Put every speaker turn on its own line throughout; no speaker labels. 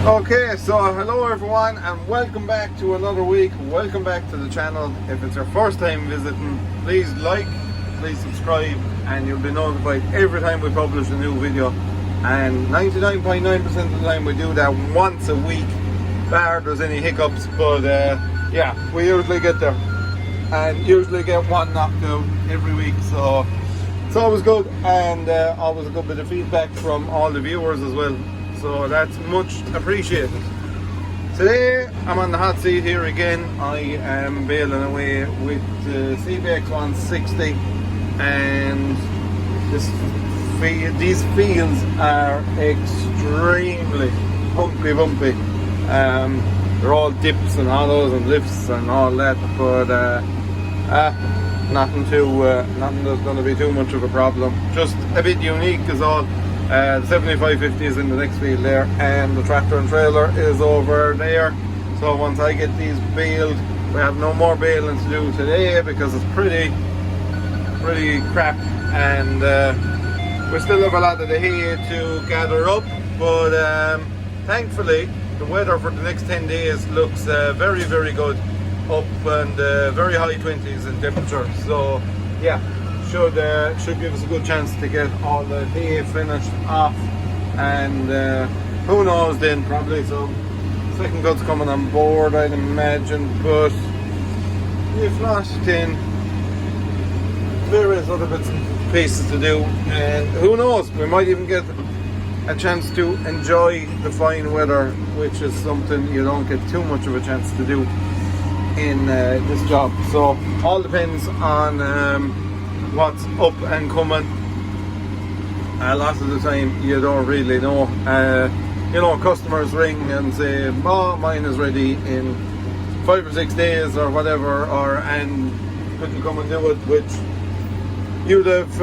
Okay, so hello everyone and welcome back to another week. Welcome back to the channel. If it's your first time visiting, please like, please subscribe, and you'll be notified every time we publish a new video. And 99.9% of the time we do that once a week, bar there's any hiccups, but yeah, we usually get there and usually get one knocked out every week, so it's always good, and always a good bit of feedback from all the viewers as well. So that's much appreciated. Today I'm on the hot seat here again. I am baling away with the CBX 160, and these fields are extremely bumpy. They're all dips and hollows and lifts and all that, but nothing that's going to be too much of a problem. Just a bit unique is all. The 7550 is in the next field there, and the tractor and trailer is over there. So once I get these baled, we have no more baling to do today because it's pretty crap, and we still have a lot of the hay to gather up, but thankfully the weather for the next 10 days looks very good, up and very high 20s in temperature. So yeah, should give us a good chance to get all the hay finished off, and who knows, then probably some second cuts coming on board, I'd imagine, but if not, then various other bits and pieces to do, and who knows, we might even get a chance to enjoy the fine weather, which is something you don't get too much of a chance to do in this job. So all depends on what's up and coming. A lot of the time you don't really know. You know, customers ring and say, oh, mine is ready in 5 or 6 days or whatever, and could you come and do it, which you'd have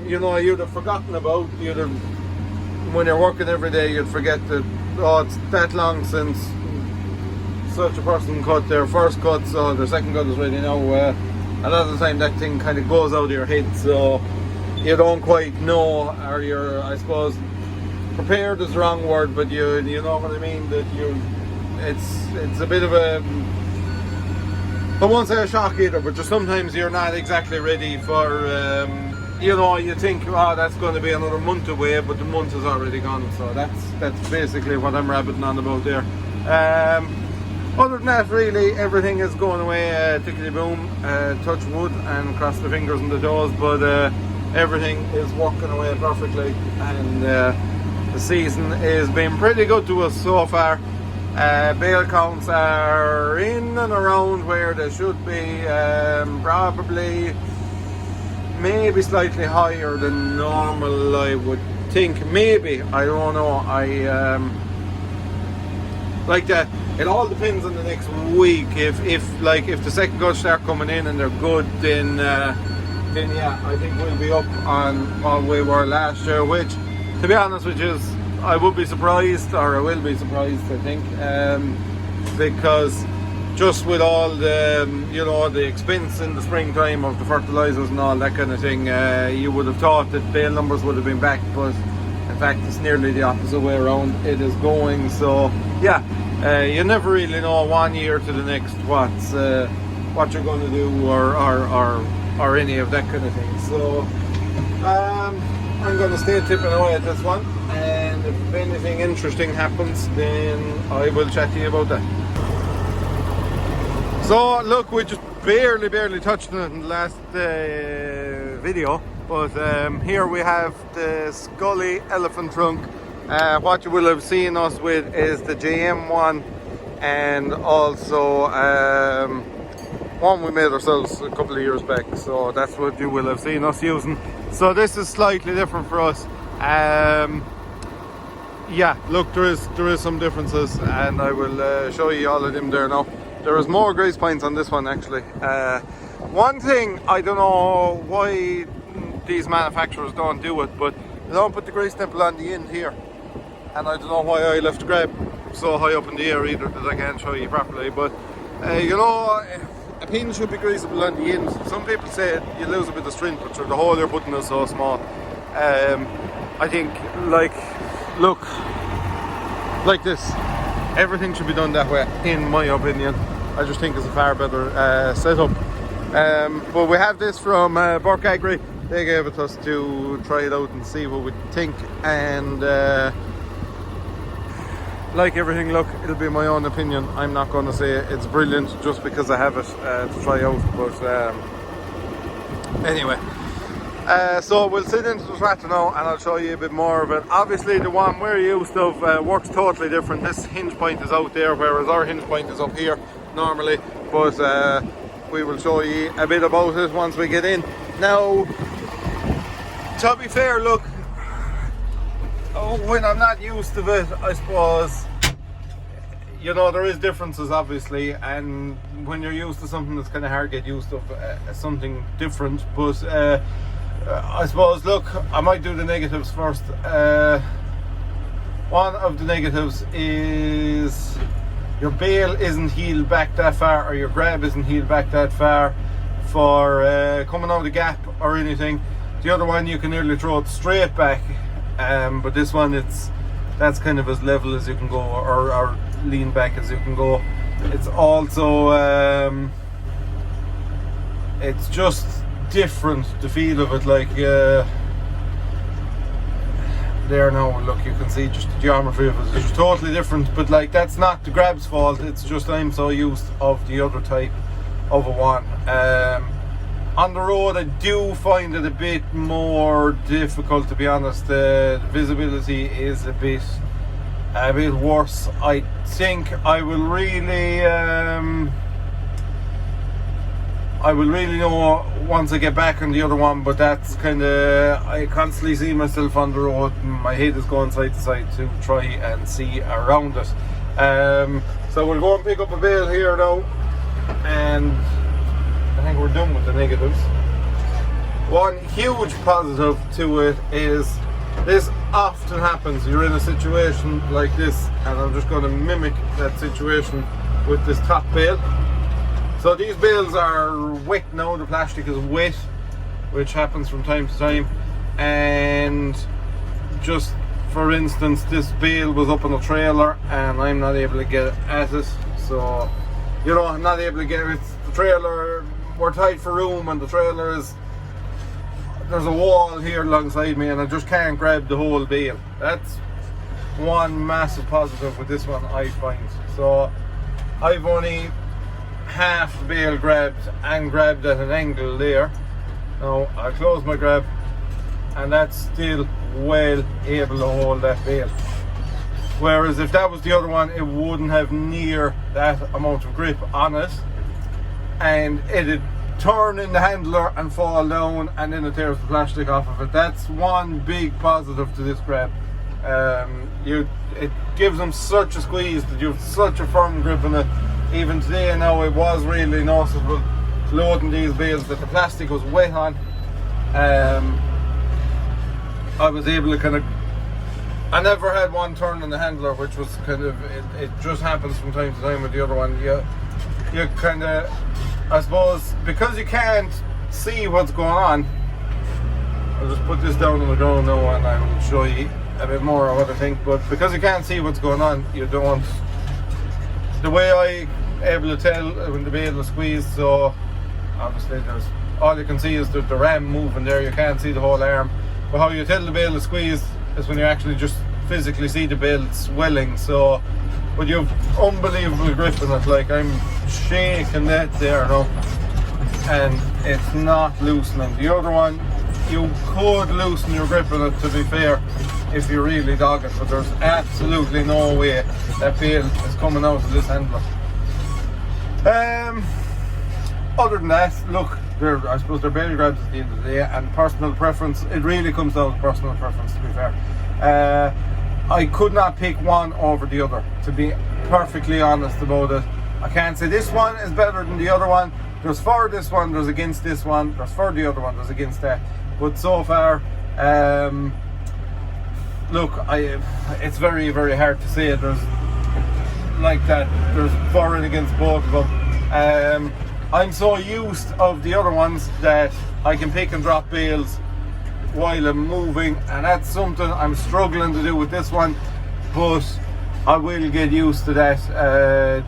you'd have forgotten about. When you're working every day, you'd forget that, oh, it's that long since such a person cut their first cut, so their second cut is ready now. A lot of the time that thing kind of goes out of your head, so you don't quite know, or you're, I suppose, prepared is the wrong word, but you know what I mean, that it's a bit of a, I won't say a shock either, but just sometimes you're not exactly ready for, you think, oh, that's going to be another month away, but the month is already gone. So that's basically what I'm rabbiting on about there. Other than that, really, everything is going away tickety boom, touch wood and cross the fingers and the toes, but everything is working away perfectly, and the season is been pretty good to us so far. Bale counts are in and around where they should be, probably maybe slightly higher than normal, I would think. Maybe, I don't know. Like that. It all depends on the next week. If the second cuts start coming in and they're good, then yeah, I think we'll be up on what we were last year. Which, to be honest with you, I would be surprised, or I will be surprised, I think, because just with all the the expense in the springtime of the fertilizers and all that kind of thing, you would have thought that bale numbers would have been back, but in fact it's nearly the opposite way around. It is going, so yeah. You never really know 1 year to the next what you're going to do, or any of that kind of thing. So I'm going to stay tipping away at this one, and if anything interesting happens, then I will chat to you about that. So look, we just barely touched on it in the last video, but here we have the Scully elephant trunk. What you will have seen us with is the JM one, and also one we made ourselves a couple of years back, so that's what you will have seen us using. So this is slightly different for us. Yeah, look, there is some differences, and I will show you all of them there now. There is more grease points on this one, actually. One thing, I don't know why these manufacturers don't do it, but they don't put the grease nipple on the end here. And I don't know why I left grab so high up in the air either, that I can't show you properly. But a pin should be greasable on the end. Some people say you lose a bit of strength, but the hole you're putting is so small. I think, look, like this. Everything should be done that way, in my opinion. I just think it's a far better setup. But we have this from Burke Agri. They gave it to us to try it out and see what we think. And like everything, look, it'll be my own opinion. I'm not going to say it's brilliant just because I have it to try out. But anyway. So we'll sit into the tractor now and I'll show you a bit more of it. Obviously the one we're used to works totally different. This hinge point is out there, whereas our hinge point is up here normally. But we will show you a bit about it once we get in. Now, to be fair, look, when I'm not used to it, I suppose, you know, there is differences obviously, and when you're used to something, it's kind of hard to get used to something different. But I suppose, look, I might do the negatives first. One of the negatives is your bale isn't heeled back that far, or your grab isn't heeled back that far for coming out of the gap or anything. The other one, you can nearly throw it straight back, but this one, that's kind of as level as you can go, or lean back as you can go. It's also it's just different, the feel of it. Like there now, look, you can see just the geometry of it is totally different. But like, that's not the grab's fault, it's just I'm so used of the other type of a one. On the road, I do find it a bit more difficult, to be honest. The visibility is a bit worse. I think I will really know once I get back on the other one, but that's kind of, I constantly see myself on the road, my head is going side to side to try and see around it. So we'll go and pick up a bale here now, and I think we're done with the negatives. One huge positive to it is this often happens. You're in a situation like this, and I'm just going to mimic that situation with this top bale. So these bales are wet now, the plastic is wet, which happens from time to time. And just for instance, this bale was up on a trailer and I'm not able to get at it. So, you know, I'm not able to get it. The trailer, we're tight for room, and the trailer is, there's a wall here alongside me and I just can't grab the whole bale. That's one massive positive with this one, I find. So I've only half the bale grabbed, and grabbed at an angle there. Now I'll close my grab, and that's still well able to hold that bale. Whereas if that was the other one, it wouldn't have near that amount of grip on it, and it'd turn in the handler and fall down, and then it tears the plastic off of it. That's one big positive to this grab. It gives them such a squeeze that you have such a firm grip on it. Even today now, it was really noticeable loading these bales that the plastic was wet on. I was able to kind of, I never had one turn in the handler, which was kind of, it just happens from time to time with the other one. You kind of, I suppose, because you can't see what's going on, I'll just put this down on the ground now and I will show you a bit more of what I think. But because you can't see what's going on, you don't, the way I able to tell when the bale is squeezed, so obviously there's, all you can see is the ram moving there, you can't see the whole arm. But how you tell the bale is squeezed is when you actually just physically see the bale swelling. So, but you have unbelievable grip in it, like I'm shaking that there now, and it's not loosening. The other one, you could loosen your grip on it, to be fair, if you really dog it, but there's absolutely no way that bale is coming out of this handler. Other than that, look, I suppose they're bale grabs at the end of the day, and personal preference. It really comes down to personal preference, to be fair. I could not pick one over the other, to be perfectly honest about it. I can't say this one is better than the other one. There's for this one, there's against this one, there's for the other one, there's against that. But so far, look, it's very, very hard to say. There's like that, there's for and against both of them. I'm so used of the other ones that I can pick and drop bales while I'm moving, and that's something I'm struggling to do with this one. But I will get used to that,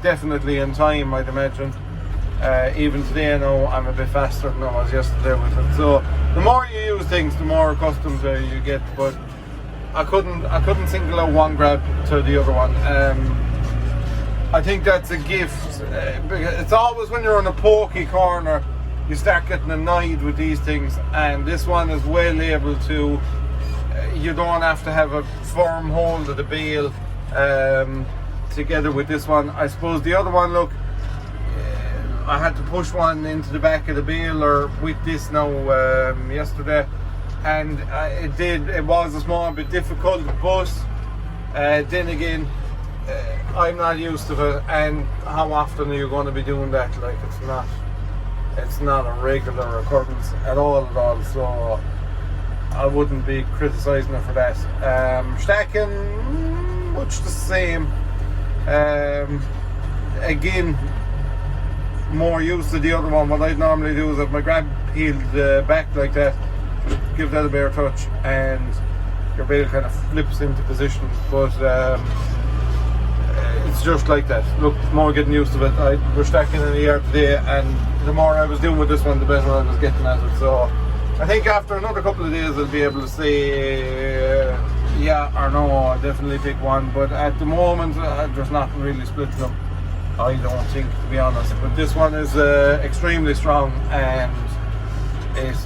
definitely in time, I'd imagine. Even today now I'm a bit faster than I was yesterday with it. So the more you use things, the more accustomed you get. But I couldn't single out one grab to the other one. I think that's a gift. It's always when you're in a pokey corner you start getting annoyed with these things, and this one is well able to. You don't have to have a firm hold of the bale together with this one. I suppose the other one, look, I had to push one into the back of the baler with this now yesterday, and it was a small bit difficult, but then again, I'm not used to it, and how often are you going to be doing that? Like, it's not a regular occurrence at all, so I wouldn't be criticising it for that. Stacking, much the same. Again, more used to the other one. What I'd normally do is if my grab peeled back like that, just give that a bare touch and your bale kind of flips into position. But it's just like that. Look, more getting used to it. We're stacking in the yard today, and the more I was doing with this one, the better I was getting at it. So I think after another couple of days I'll be able to say yeah or no. I'll definitely pick one, but at the moment there's nothing really splitting them, I don't think, to be honest. But this one is extremely strong, and it's